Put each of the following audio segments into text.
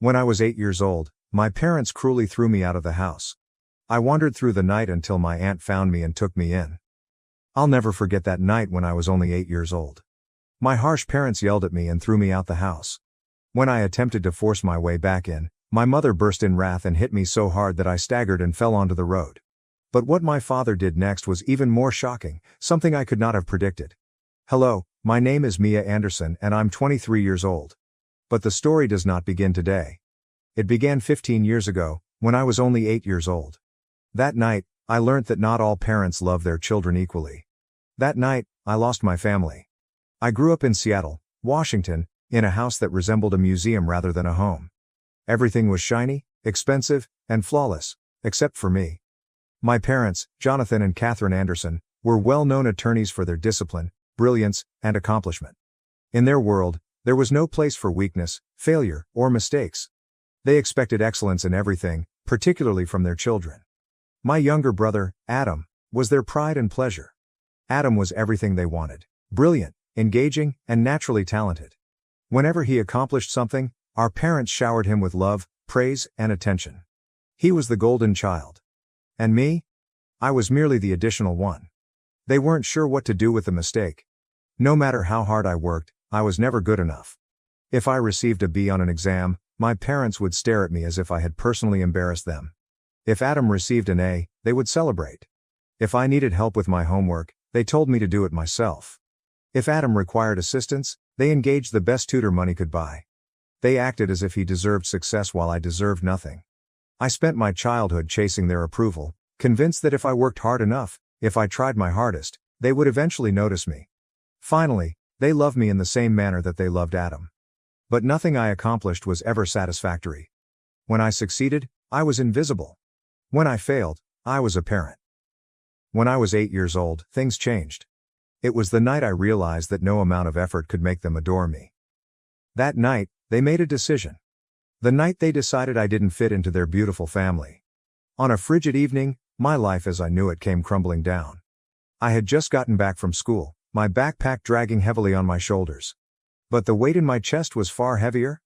When I was 8 years old, my parents cruelly threw me out of the house. I wandered through the night until my aunt found me and took me in. I'll never forget that night when I was only 8 years old. My harsh parents yelled at me and threw me out the house. When I attempted to force my way back in, my mother burst in wrath and hit me so hard that I staggered and fell onto the road. But what my father did next was even more shocking, something I could not have predicted. Hello, my name is Mia Anderson and I'm 23 years old. But the story does not begin today. It began 15 years ago, when I was only 8 years old. That night, I learned that not all parents love their children equally. That night, I lost my family. I grew up in Seattle, Washington, in a house that resembled a museum rather than a home. Everything was shiny, expensive, and flawless, except for me. My parents, Jonathan and Catherine Anderson, were well-known attorneys for their discipline, brilliance, and accomplishment. In their world, there was no place for weakness, failure, or mistakes. They expected excellence in everything, particularly from their children. My younger brother, Adam, was their pride and pleasure. Adam was everything they wanted: brilliant, engaging, and naturally talented. Whenever he accomplished something, our parents showered him with love, praise, and attention. He was the golden child. And me? I was merely the additional one. They weren't sure what to do with the mistake. No matter how hard I worked, I was never good enough. If I received a B on an exam, my parents would stare at me as if I had personally embarrassed them. If Adam received an A, they would celebrate. If I needed help with my homework, they told me to do it myself. If Adam required assistance, they engaged the best tutor money could buy. They acted as if he deserved success while I deserved nothing. I spent my childhood chasing their approval, convinced that if I worked hard enough, if I tried my hardest, they would eventually notice me. Finally, they loved me in the same manner that they loved Adam. But nothing I accomplished was ever satisfactory. When I succeeded, I was invisible. When I failed, I was apparent. When I was 8 years old, things changed. It was the night I realized that no amount of effort could make them adore me. That night, they made a decision. The night they decided I didn't fit into their beautiful family. On a frigid evening, my life as I knew it came crumbling down. I had just gotten back from school, my backpack dragging heavily on my shoulders. But the weight in my chest was far heavier.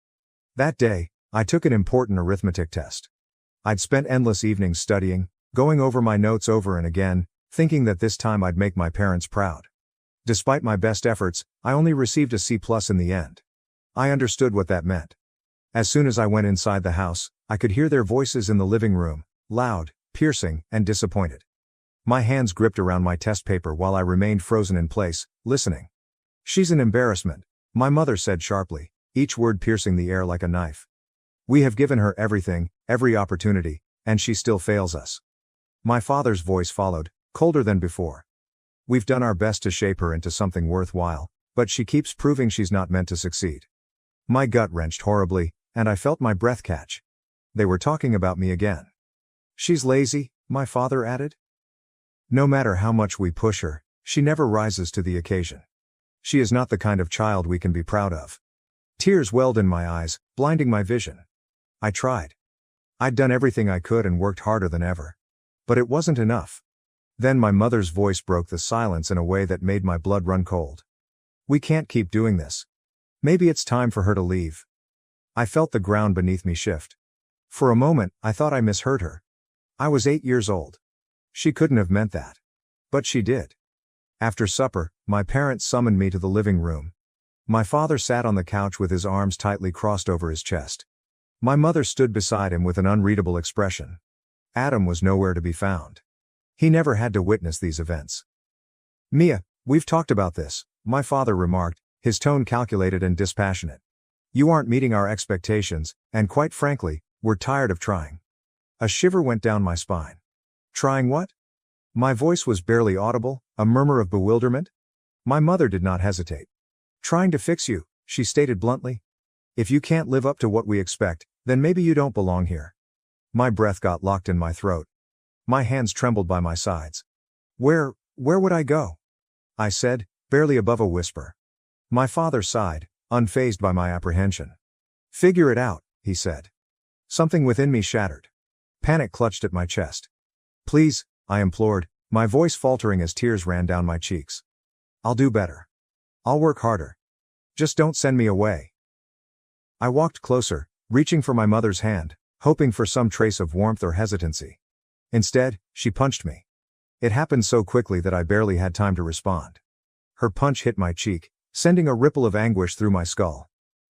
That day, I took an important arithmetic test. I'd spent endless evenings studying, going over my notes over and again, thinking that this time I'd make my parents proud. Despite my best efforts, I only received a C+ in the end. I understood what that meant. As soon as I went inside the house, I could hear their voices in the living room, loud, piercing, and disappointed. My hands gripped around my test paper while I remained frozen in place, listening. "She's an embarrassment," my mother said sharply, each word piercing the air like a knife. "We have given her everything, every opportunity, and she still fails us." My father's voice followed, colder than before. "We've done our best to shape her into something worthwhile, but she keeps proving she's not meant to succeed." My gut wrenched horribly, and I felt my breath catch. They were talking about me again. "She's lazy," my father added. "No matter how much we push her, she never rises to the occasion. She is not the kind of child we can be proud of." Tears welled in my eyes, blinding my vision. I tried. I'd done everything I could and worked harder than ever. But it wasn't enough. Then my mother's voice broke the silence in a way that made my blood run cold. "We can't keep doing this. Maybe it's time for her to leave." I felt the ground beneath me shift. For a moment, I thought I misheard her. I was 8 years old. She couldn't have meant that. But she did. After supper, my parents summoned me to the living room. My father sat on the couch with his arms tightly crossed over his chest. My mother stood beside him with an unreadable expression. Adam was nowhere to be found. He never had to witness these events. "Mia, we've talked about this," my father remarked, his tone calculated and dispassionate. "You aren't meeting our expectations, and quite frankly, we're tired of trying." A shiver went down my spine. "Trying what?" My voice was barely audible, a murmur of bewilderment. My mother did not hesitate. "Trying to fix you," she stated bluntly. "If you can't live up to what we expect, then maybe you don't belong here." My breath got locked in my throat. My hands trembled by my sides. Where would I go?" I said, barely above a whisper. My father sighed, unfazed by my apprehension. "Figure it out," he said. Something within me shattered. Panic clutched at my chest. "Please," I implored, my voice faltering as tears ran down my cheeks. "I'll do better. I'll work harder. Just don't send me away." I walked closer, reaching for my mother's hand, hoping for some trace of warmth or hesitancy. Instead, she punched me. It happened so quickly that I barely had time to respond. Her punch hit my cheek, sending a ripple of anguish through my skull.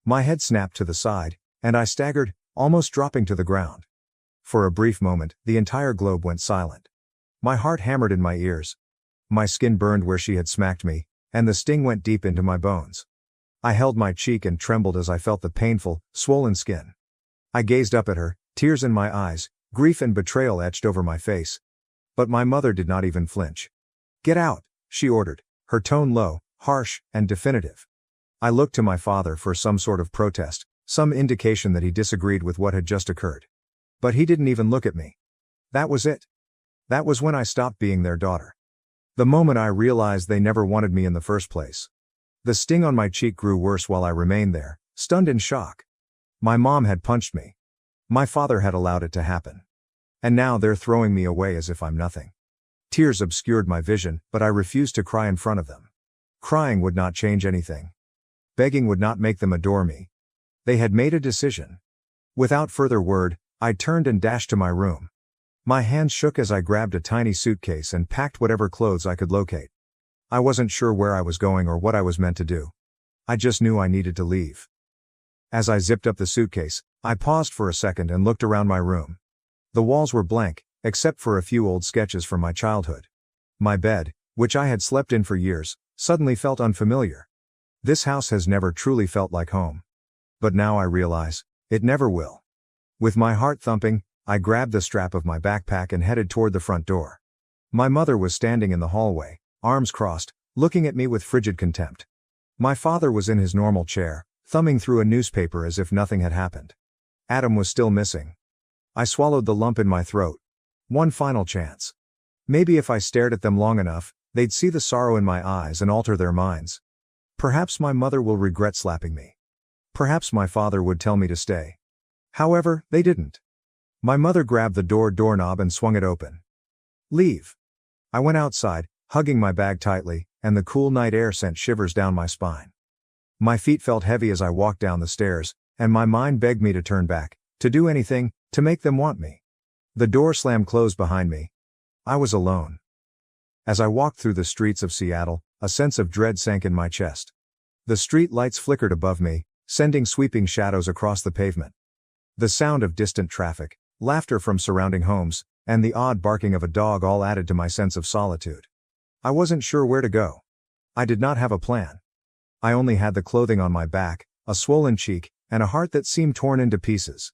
My head snapped to the side, and I staggered, almost dropping to the ground. For a brief moment, the entire globe went silent. My heart hammered in my ears. My skin burned where she had smacked me, and the sting went deep into my bones. I held my cheek and trembled as I felt the painful, swollen skin. I gazed up at her, tears in my eyes, grief and betrayal etched over my face. But my mother did not even flinch. "Get out," she ordered, her tone low, harsh, and definitive. I looked to my father for some sort of protest, some indication that he disagreed with what had just occurred. But he didn't even look at me. That was it. That was when I stopped being their daughter. The moment I realized they never wanted me in the first place. The sting on my cheek grew worse while I remained there, stunned in shock. My mom had punched me. My father had allowed it to happen. And now they're throwing me away as if I'm nothing. Tears obscured my vision, but I refused to cry in front of them. Crying would not change anything. Begging would not make them adore me. They had made a decision. Without further word, I turned and dashed to my room. My hands shook as I grabbed a tiny suitcase and packed whatever clothes I could locate. I wasn't sure where I was going or what I was meant to do. I just knew I needed to leave. As I zipped up the suitcase, I paused for a second and looked around my room. The walls were blank, except for a few old sketches from my childhood. My bed, which I had slept in for years, suddenly felt unfamiliar. This house has never truly felt like home. But now I realize, it never will. With my heart thumping, I grabbed the strap of my backpack and headed toward the front door. My mother was standing in the hallway, arms crossed, looking at me with frigid contempt. My father was in his normal chair, thumbing through a newspaper as if nothing had happened. Adam was still missing. I swallowed the lump in my throat. One final chance. Maybe if I stared at them long enough, they'd see the sorrow in my eyes and alter their minds. Perhaps my mother will regret slapping me. Perhaps my father would tell me to stay. However, they didn't. My mother grabbed the doorknob and swung it open. "Leave." I went outside, hugging my bag tightly, and the cool night air sent shivers down my spine. My feet felt heavy as I walked down the stairs, and my mind begged me to turn back, to do anything, to make them want me. The door slammed closed behind me. I was alone. As I walked through the streets of Seattle, a sense of dread sank in my chest. The street lights flickered above me, sending sweeping shadows across the pavement. The sound of distant traffic, laughter from surrounding homes, and the odd barking of a dog all added to my sense of solitude. I wasn't sure where to go. I did not have a plan. I only had the clothing on my back, a swollen cheek, and a heart that seemed torn into pieces.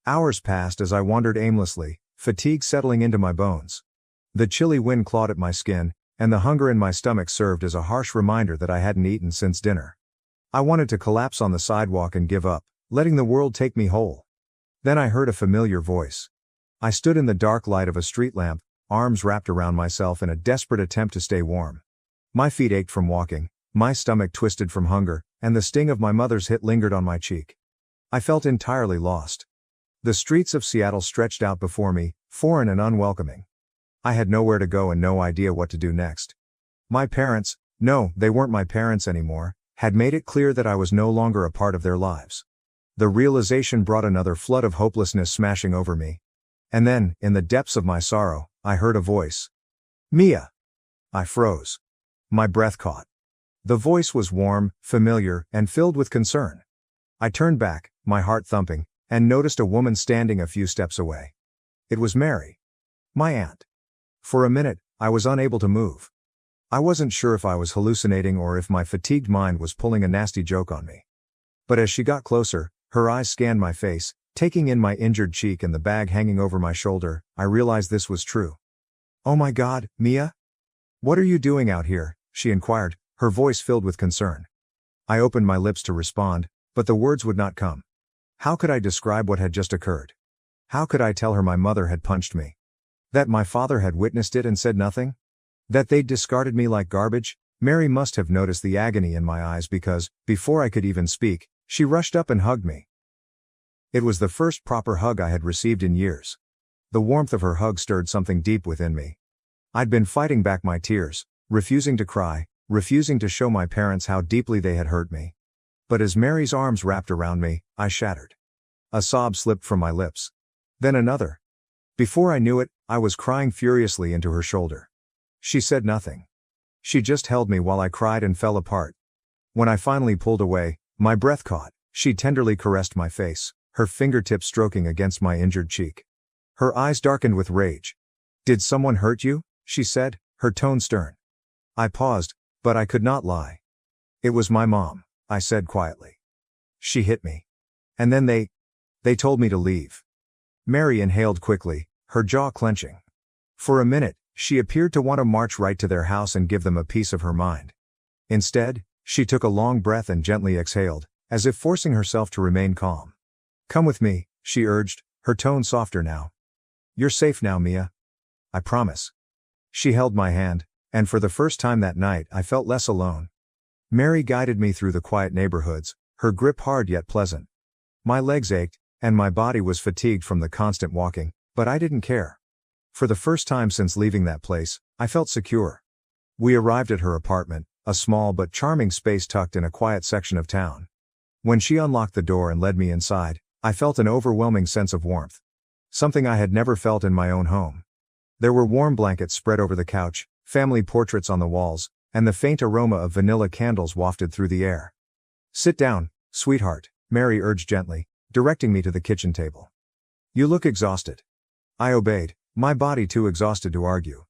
Hours passed as I wandered aimlessly, fatigue settling into my bones. The chilly wind clawed at my skin, and the hunger in my stomach served as a harsh reminder that I hadn't eaten since dinner. I wanted to collapse on the sidewalk and give up, letting the world take me whole. Then I heard a familiar voice. I stood in the dark light of a street lamp, arms wrapped around myself in a desperate attempt to stay warm. My feet ached from walking, my stomach twisted from hunger, and the sting of my mother's hit lingered on my cheek. I felt entirely lost. The streets of Seattle stretched out before me, foreign and unwelcoming. I had nowhere to go and no idea what to do next. My parents, no, they weren't my parents anymore, had made it clear that I was no longer a part of their lives. The realization brought another flood of hopelessness smashing over me. And then, in the depths of my sorrow, I heard a voice. "Mia." I froze. My breath caught. The voice was warm, familiar, and filled with concern. I turned back, my heart thumping, and noticed a woman standing a few steps away. It was Mary. My aunt. For a minute, I was unable to move. I wasn't sure if I was hallucinating or if my fatigued mind was pulling a nasty joke on me. But as she got closer, her eyes scanned my face, taking in my injured cheek and the bag hanging over my shoulder, I realized this was true. "Oh my God, Mia? What are you doing out here?" she inquired, her voice filled with concern. I opened my lips to respond, but the words would not come. How could I describe what had just occurred? How could I tell her my mother had punched me? That my father had witnessed it and said nothing? That they'd discarded me like garbage? Mary must have noticed the agony in my eyes because, before I could even speak, she rushed up and hugged me. It was the first proper hug I had received in years. The warmth of her hug stirred something deep within me. I'd been fighting back my tears, refusing to cry, refusing to show my parents how deeply they had hurt me. But as Mary's arms wrapped around me, I shattered. A sob slipped from my lips. Then another. Before I knew it, I was crying furiously into her shoulder. She said nothing. She just held me while I cried and fell apart. When I finally pulled away, my breath caught. She tenderly caressed my face, her fingertips stroking against my injured cheek. Her eyes darkened with rage. "Did someone hurt you?" she said, her tone stern. I paused, but I could not lie. "It was my mom," I said quietly. "She hit me. And then they told me to leave." Mary inhaled quickly, her jaw clenching. For a minute, she appeared to want to march right to their house and give them a piece of her mind. Instead, she took a long breath and gently exhaled, as if forcing herself to remain calm. "Come with me," she urged, her tone softer now. "You're safe now, Mia. I promise." She held my hand, and for the first time that night I felt less alone. Mary guided me through the quiet neighborhoods, her grip hard yet pleasant. My legs ached, and my body was fatigued from the constant walking, but I didn't care. For the first time since leaving that place, I felt secure. We arrived at her apartment, a small but charming space tucked in a quiet section of town. When she unlocked the door and led me inside, I felt an overwhelming sense of warmth. Something I had never felt in my own home. There were warm blankets spread over the couch, family portraits on the walls, and the faint aroma of vanilla candles wafted through the air. "Sit down, sweetheart," Mary urged gently, directing me to the kitchen table. "You look exhausted." I obeyed, my body too exhausted to argue.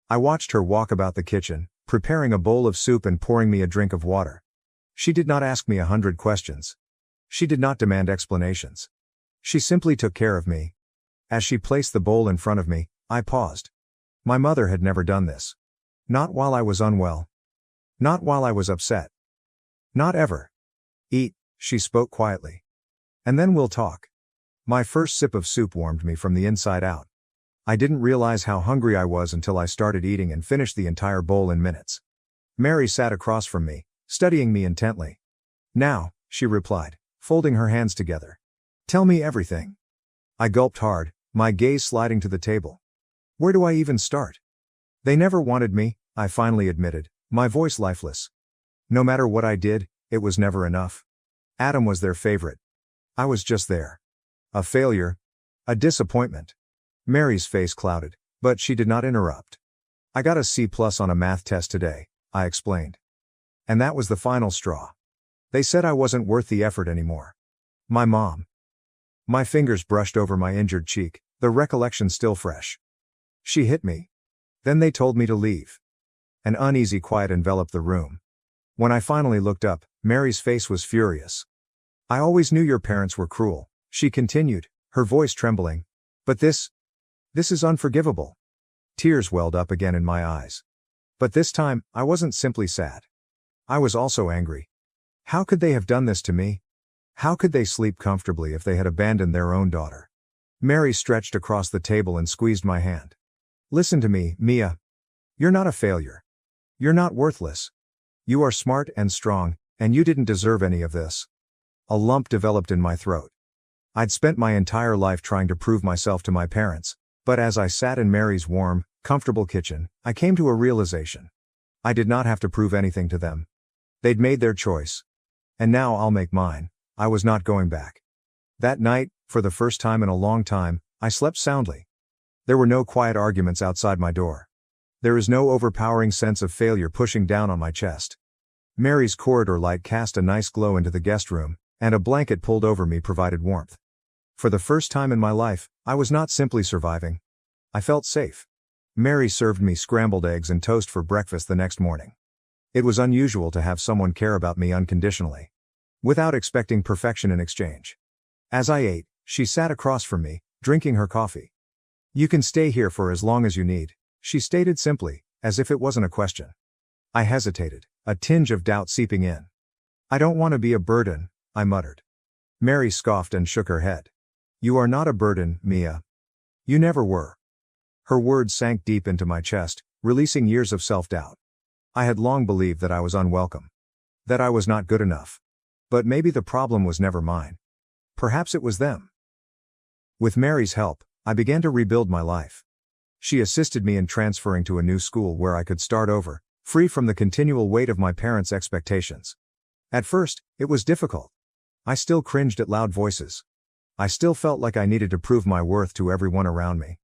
I watched her walk about the kitchen, preparing a bowl of soup and pouring me a drink of water. She did not ask me 100 questions. She did not demand explanations. She simply took care of me. As she placed the bowl in front of me, I paused. My mother had never done this. Not while I was unwell. Not while I was upset. Not ever. "Eat," she spoke quietly. "And then we'll talk." My first sip of soup warmed me from the inside out. I didn't realize how hungry I was until I started eating and finished the entire bowl in minutes. Mary sat across from me, studying me intently. "Now," she replied, folding her hands together. "Tell me everything." I gulped hard, my gaze sliding to the table. Where do I even start? "They never wanted me," I finally admitted, my voice lifeless. "No matter what I did, it was never enough. Adam was their favorite. I was just there. A failure. A disappointment." Mary's face clouded, but she did not interrupt. "I got a C+ on a math test today," I explained. "And that was the final straw. They said I wasn't worth the effort anymore. My mom." My fingers brushed over my injured cheek, the recollection still fresh. "She hit me. Then they told me to leave." An uneasy quiet enveloped the room. When I finally looked up, Mary's face was furious. "I always knew your parents were cruel," she continued, her voice trembling. "But this is unforgivable." Tears welled up again in my eyes. But this time, I wasn't simply sad. I was also angry. How could they have done this to me? How could they sleep comfortably if they had abandoned their own daughter? Mary stretched across the table and squeezed my hand. "Listen to me, Mia. You're not a failure. You're not worthless. You are smart and strong, and you didn't deserve any of this." A lump developed in my throat. I'd spent my entire life trying to prove myself to my parents, but as I sat in Mary's warm, comfortable kitchen, I came to a realization. I did not have to prove anything to them. They'd made their choice. And now I'll make mine. I was not going back. That night, for the first time in a long time, I slept soundly. There were no quiet arguments outside my door. There is no overpowering sense of failure pushing down on my chest. Mary's corridor light cast a nice glow into the guest room, and a blanket pulled over me provided warmth. For the first time in my life, I was not simply surviving. I felt safe. Mary served me scrambled eggs and toast for breakfast the next morning. It was unusual to have someone care about me unconditionally, without expecting perfection in exchange. As I ate, she sat across from me, drinking her coffee. "You can stay here for as long as you need," she stated simply, as if it wasn't a question. I hesitated, a tinge of doubt seeping in. "I don't want to be a burden," I muttered. Mary scoffed and shook her head. "You are not a burden, Mia. You never were." Her words sank deep into my chest, releasing years of self-doubt. I had long believed that I was unwelcome. That I was not good enough. But maybe the problem was never mine. Perhaps it was them. With Mary's help, I began to rebuild my life. She assisted me in transferring to a new school where I could start over, free from the continual weight of my parents' expectations. At first, it was difficult. I still cringed at loud voices. I still felt like I needed to prove my worth to everyone around me.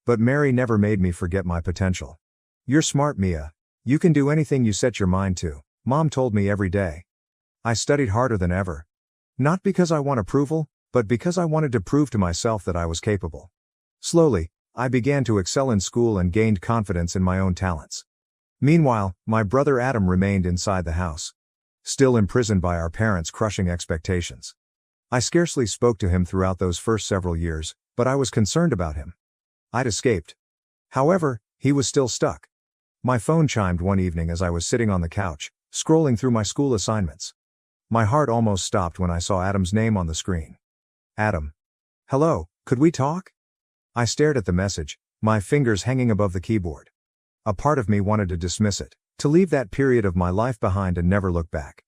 But Mary never made me forget my potential. "You're smart, Mia. You can do anything you set your mind to," Mom told me every day. I studied harder than ever. Not because I want approval, but because I wanted to prove to myself that I was capable. Slowly, I began to excel in school and gained confidence in my own talents. Meanwhile, my brother Adam remained inside the house, still imprisoned by our parents' crushing expectations. I scarcely spoke to him throughout those first several years, but I was concerned about him. I'd escaped. However, he was still stuck. My phone chimed one evening as I was sitting on the couch, scrolling through my school assignments. My heart almost stopped when I saw Adam's name on the screen. "Adam. Hello, could we talk?" I stared at the message, my fingers hanging above the keyboard. A part of me wanted to dismiss it, to leave that period of my life behind and never look back.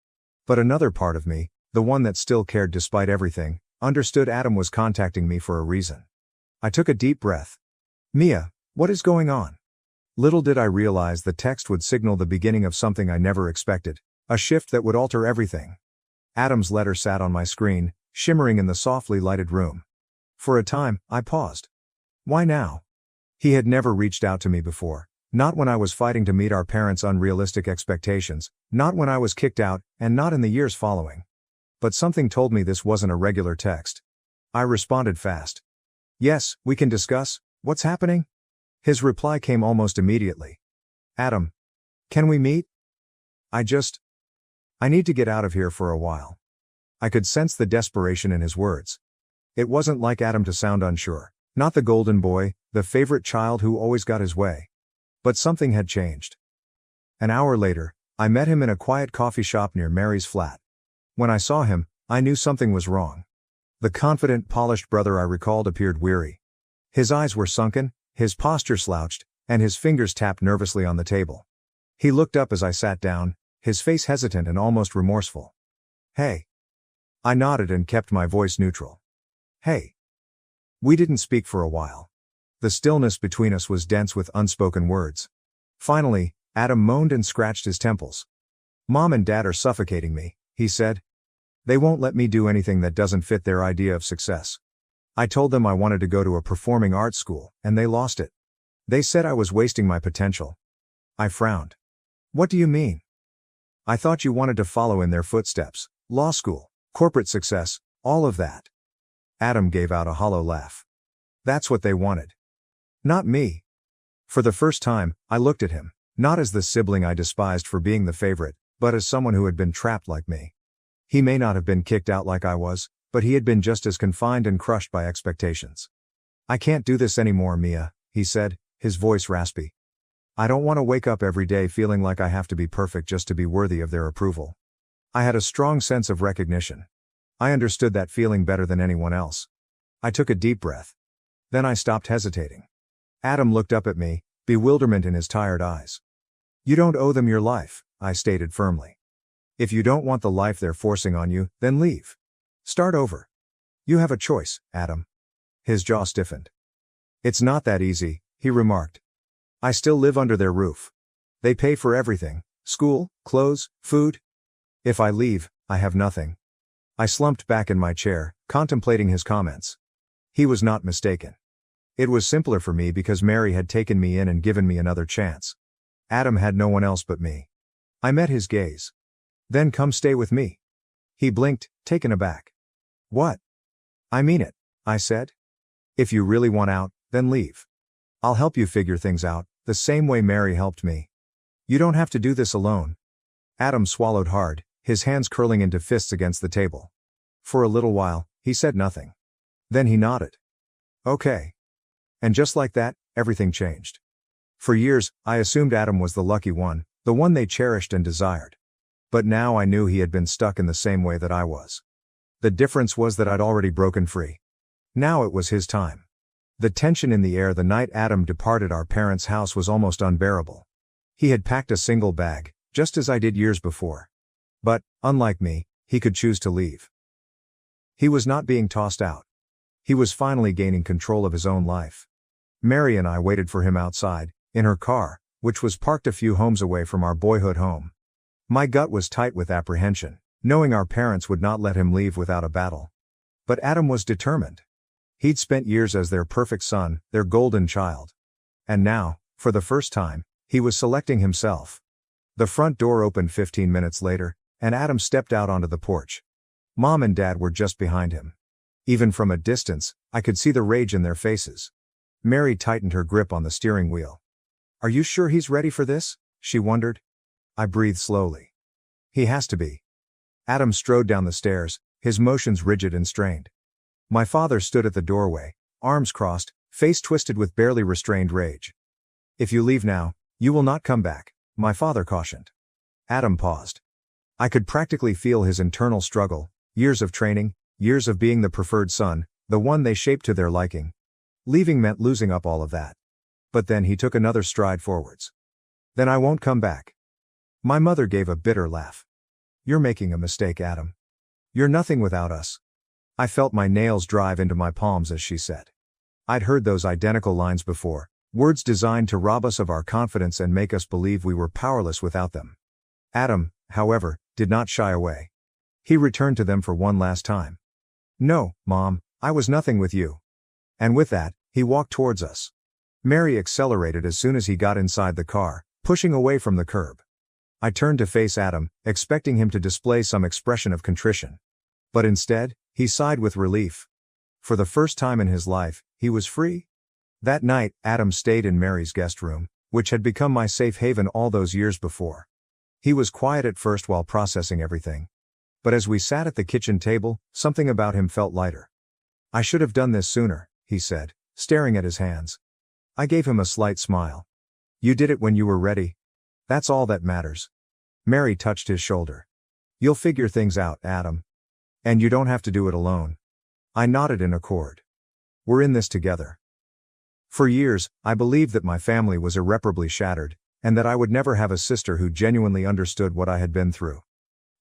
But another part of me, the one that still cared despite everything, understood Adam was contacting me for a reason. I took a deep breath. "Mia, what is going on?" Little did I realize the text would signal the beginning of something I never expected, a shift that would alter everything. Adam's letter sat on my screen, shimmering in the softly lighted room. For a time, I paused. Why now? He had never reached out to me before, not when I was fighting to meet our parents' unrealistic expectations, not when I was kicked out, and not in the years following. But something told me this wasn't a regular text. I responded fast. "Yes, we can discuss. What's happening?" His reply came almost immediately. "Adam. Can we meet? I need to get out of here for a while." I could sense the desperation in his words. It wasn't like Adam to sound unsure, not the golden boy, the favorite child who always got his way. But something had changed. An hour later, I met him in a quiet coffee shop near Mary's flat. When I saw him, I knew something was wrong. The confident, polished brother I recalled appeared weary. His eyes were sunken, his posture slouched, and his fingers tapped nervously on the table. He looked up as I sat down, his face hesitant and almost remorseful. "Hey." I nodded and kept my voice neutral. "Hey." We didn't speak for a while. The stillness between us was dense with unspoken words. Finally, Adam moaned and scratched his temples. "Mom and Dad are suffocating me," he said. "They won't let me do anything that doesn't fit their idea of success. I told them I wanted to go to a performing arts school, and they lost it. They said I was wasting my potential." I frowned. "What do you mean?" "I thought you wanted to follow in their footsteps, law school, corporate success, all of that." Adam gave out a hollow laugh. "That's what they wanted. Not me." For the first time, I looked at him, not as the sibling I despised for being the favorite, but as someone who had been trapped like me. He may not have been kicked out like I was, but he had been just as confined and crushed by expectations. "I can't do this anymore, Mia," he said, his voice raspy. "I don't want to wake up every day feeling like I have to be perfect just to be worthy of their approval." I had a strong sense of recognition. I understood that feeling better than anyone else. I took a deep breath. Then I stopped hesitating. Adam looked up at me, bewilderment in his tired eyes. "You don't owe them your life," I stated firmly. "If you don't want the life they're forcing on you, then leave. Start over. You have a choice, Adam." His jaw stiffened. "It's not that easy," he remarked. "I still live under their roof. They pay for everything, school, clothes, food. If I leave, I have nothing." I slumped back in my chair, contemplating his comments. He was not mistaken. It was simpler for me because Mary had taken me in and given me another chance. Adam had no one else but me. I met his gaze. "Then come stay with me." He blinked, taken aback. "What?" "I mean it," I said. "If you really want out, then leave. I'll help you figure things out, the same way Mary helped me. You don't have to do this alone." Adam swallowed hard, his hands curling into fists against the table. For a little while, he said nothing. Then he nodded. "Okay." And just like that, everything changed. For years, I assumed Adam was the lucky one, the one they cherished and desired. But now I knew he had been stuck in the same way that I was. The difference was that I'd already broken free. Now it was his time. The tension in the air the night Adam departed our parents' house was almost unbearable. He had packed a single bag, just as I did years before. But, unlike me, he could choose to leave. He was not being tossed out. He was finally gaining control of his own life. Mary and I waited for him outside, in her car, which was parked a few homes away from our boyhood home. My gut was tight with apprehension, knowing our parents would not let him leave without a battle. But Adam was determined. He'd spent years as their perfect son, their golden child. And now, for the first time, he was selecting himself. The front door opened 15 minutes later, and Adam stepped out onto the porch. Mom and Dad were just behind him. Even from a distance, I could see the rage in their faces. Mary tightened her grip on the steering wheel. "Are you sure he's ready for this?" she wondered. I breathed slowly. "He has to be." Adam strode down the stairs, his motions rigid and strained. My father stood at the doorway, arms crossed, face twisted with barely restrained rage. "If you leave now, you will not come back," my father cautioned. Adam paused. I could practically feel his internal struggle, years of training, years of being the preferred son, the one they shaped to their liking. Leaving meant losing up all of that. But then he took another stride forwards. "Then I won't come back." My mother gave a bitter laugh. "You're making a mistake, Adam. You're nothing without us." I felt my nails drive into my palms as she said. I'd heard those identical lines before, words designed to rob us of our confidence and make us believe we were powerless without them. Adam, however, did not shy away. He returned to them for one last time. "No, Mom, I was nothing with you." And with that, he walked towards us. Mary accelerated as soon as he got inside the car, pushing away from the curb. I turned to face Adam, expecting him to display some expression of contrition. But instead, he sighed with relief. For the first time in his life, he was free. That night, Adam stayed in Mary's guest room, which had become my safe haven all those years before. He was quiet at first while processing everything. But as we sat at the kitchen table, something about him felt lighter. "I should have done this sooner," he said, staring at his hands. I gave him a slight smile. "You did it when you were ready. That's all that matters." Mary touched his shoulder. "You'll figure things out, Adam. And you don't have to do it alone." I nodded in accord. "We're in this together." For years, I believed that my family was irreparably shattered, and that I would never have a sister who genuinely understood what I had been through.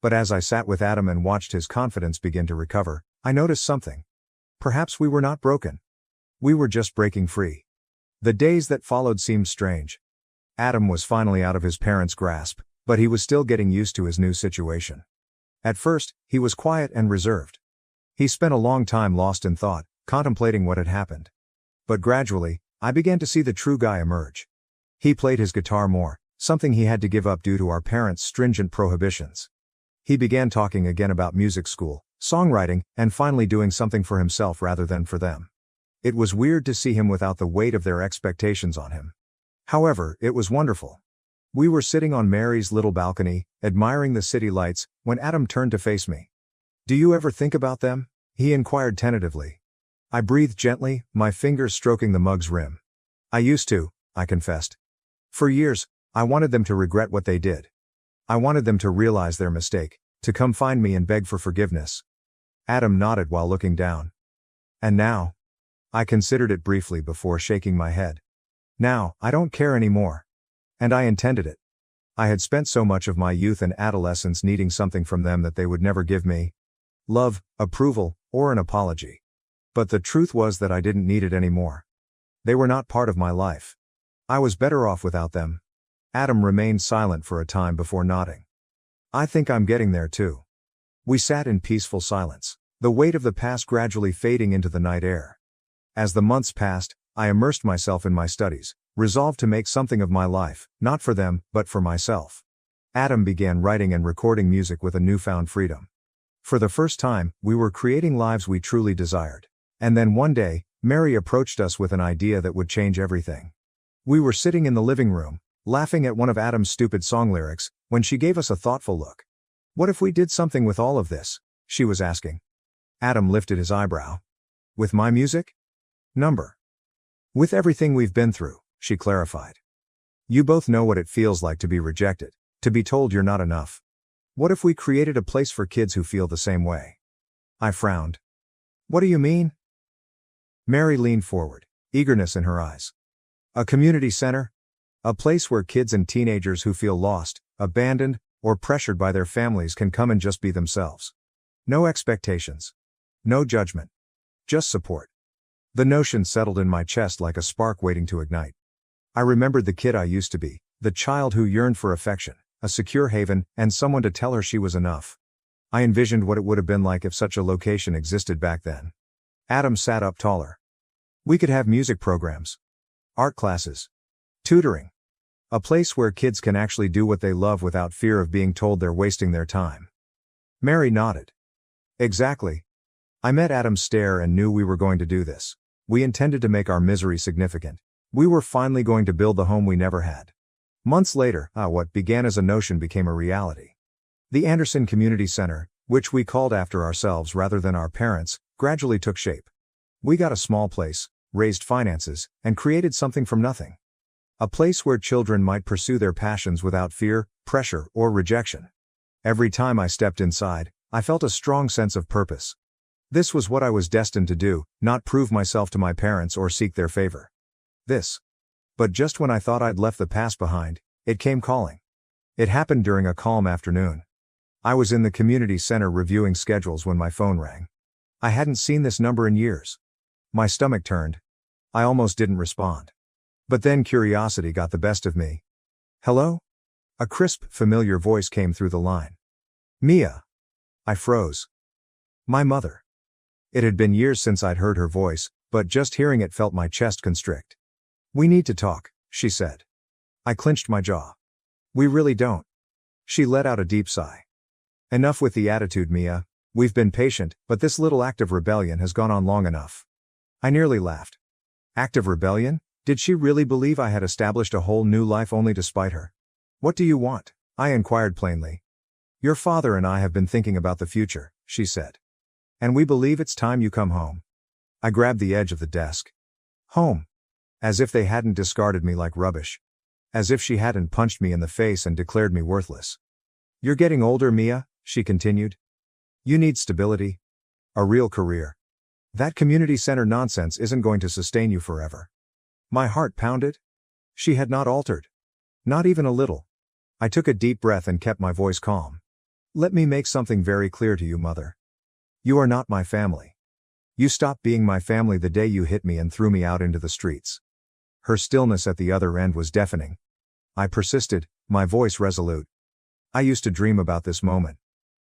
But as I sat with Adam and watched his confidence begin to recover, I noticed something. Perhaps we were not broken. We were just breaking free. The days that followed seemed strange. Adam was finally out of his parents' grasp, but he was still getting used to his new situation. At first, he was quiet and reserved. He spent a long time lost in thought, contemplating what had happened. But gradually, I began to see the true guy emerge. He played his guitar more, something he had to give up due to our parents' stringent prohibitions. He began talking again about music school, songwriting, and finally doing something for himself rather than for them. It was weird to see him without the weight of their expectations on him. However, it was wonderful. We were sitting on Mary's little balcony, admiring the city lights, when Adam turned to face me. "Do you ever think about them?" he inquired tentatively. I breathed gently, my fingers stroking the mug's rim. "I used to," I confessed. "For years, I wanted them to regret what they did. I wanted them to realize their mistake, to come find me and beg for forgiveness." Adam nodded while looking down. "And now?" I considered it briefly before shaking my head. "Now, I don't care anymore." And I intended it. I had spent so much of my youth and adolescence needing something from them that they would never give me. Love, approval, or an apology. But the truth was that I didn't need it anymore. They were not part of my life. I was better off without them. Adam remained silent for a time before nodding. "I think I'm getting there too." We sat in peaceful silence, the weight of the past gradually fading into the night air. As the months passed, I immersed myself in my studies, resolved to make something of my life, not for them, but for myself. Adam began writing and recording music with a newfound freedom. For the first time, we were creating lives we truly desired. And then one day, Mary approached us with an idea that would change everything. We were sitting in the living room, laughing at one of Adam's stupid song lyrics, when she gave us a thoughtful look. "What if we did something with all of this?" she was asking. Adam lifted his eyebrow. "With my music?" "Number. With everything we've been through," she clarified. "You both know what it feels like to be rejected, to be told you're not enough. What if we created a place for kids who feel the same way?" I frowned. "What do you mean?" Mary leaned forward, eagerness in her eyes. "A community center? A place where kids and teenagers who feel lost, abandoned, or pressured by their families can come and just be themselves. No expectations. No judgment. Just support." The notion settled in my chest like a spark waiting to ignite. I remembered the kid I used to be, the child who yearned for affection, a secure haven, and someone to tell her she was enough. I envisioned what it would have been like if such a location existed back then. Adam sat up taller. We could have music programs, art classes, tutoring. A place where kids can actually do what they love without fear of being told they're wasting their time. Mary nodded. Exactly. I met Adam's stare and knew we were going to do this. We intended to make our misery significant. We were finally going to build the home we never had. Months later, what began as a notion became a reality. The Anderson Community Center, which we called after ourselves rather than our parents, gradually took shape. We got a small place, raised finances, and created something from nothing. A place where children might pursue their passions without fear, pressure, or rejection. Every time I stepped inside, I felt a strong sense of purpose. This was what I was destined to do, not prove myself to my parents or seek their favor. But just when I thought I'd left the past behind, it came calling. It happened during a calm afternoon. I was in the community center reviewing schedules when my phone rang. I hadn't seen this number in years. My stomach turned. I almost didn't respond. But then curiosity got the best of me. Hello? A crisp, familiar voice came through the line. Mia. I froze. My mother. It had been years since I'd heard her voice, but just hearing it felt my chest constrict. We need to talk, she said. I clenched my jaw. We really don't. She let out a deep sigh. Enough with the attitude, Mia. We've been patient, but this little act of rebellion has gone on long enough. I nearly laughed. Act of rebellion? Did she really believe I had established a whole new life only to spite her? What do you want? I inquired plainly. Your father and I have been thinking about the future, she said. And we believe it's time you come home. I grabbed the edge of the desk. Home. As if they hadn't discarded me like rubbish. As if she hadn't punched me in the face and declared me worthless. You're getting older, Mia, she continued. You need stability. A real career. That community center nonsense isn't going to sustain you forever. My heart pounded. She had not altered. Not even a little. I took a deep breath and kept my voice calm. Let me make something very clear to you, Mother. You are not my family. You stopped being my family the day you hit me and threw me out into the streets. Her stillness at the other end was deafening. I persisted, my voice resolute. I used to dream about this moment.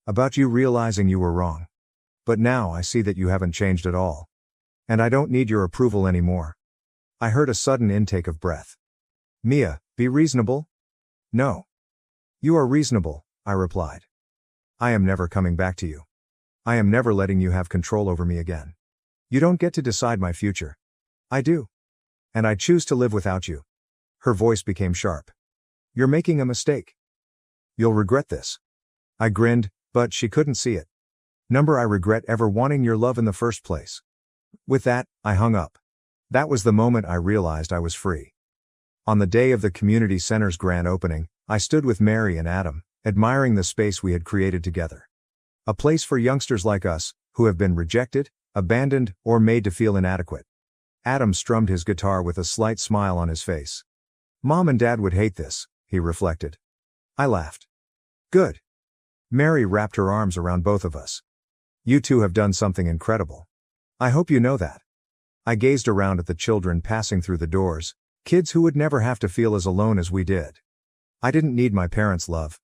About you realizing you were wrong. But now I see that you haven't changed at all. And I don't need your approval anymore. I heard a sudden intake of breath. Mia, be reasonable? No. You are reasonable, I replied. I am never coming back to you. I am never letting you have control over me again. You don't get to decide my future. I do. And I choose to live without you. Her voice became sharp. You're making a mistake. You'll regret this. I grinned, but she couldn't see it. I regret ever wanting your love in the first place. With that, I hung up. That was the moment I realized I was free. On the day of the community center's grand opening, I stood with Mary and Adam, admiring the space we had created together. A place for youngsters like us, who have been rejected, abandoned, or made to feel inadequate. Adam strummed his guitar with a slight smile on his face. Mom and Dad would hate this, he reflected. I laughed. Good. Mary wrapped her arms around both of us. You two have done something incredible. I hope you know that. I gazed around at the children passing through the doors, kids who would never have to feel as alone as we did. I didn't need my parents' love.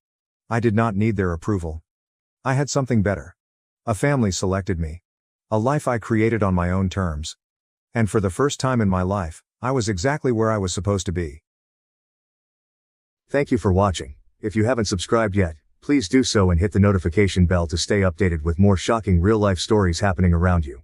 I did not need their approval. I had something better. A family selected me. A life I created on my own terms. And for the first time in my life, I was exactly where I was supposed to be. Thank you for watching. If you haven't subscribed yet, please do so and hit the notification bell to stay updated with more shocking real-life stories happening around you.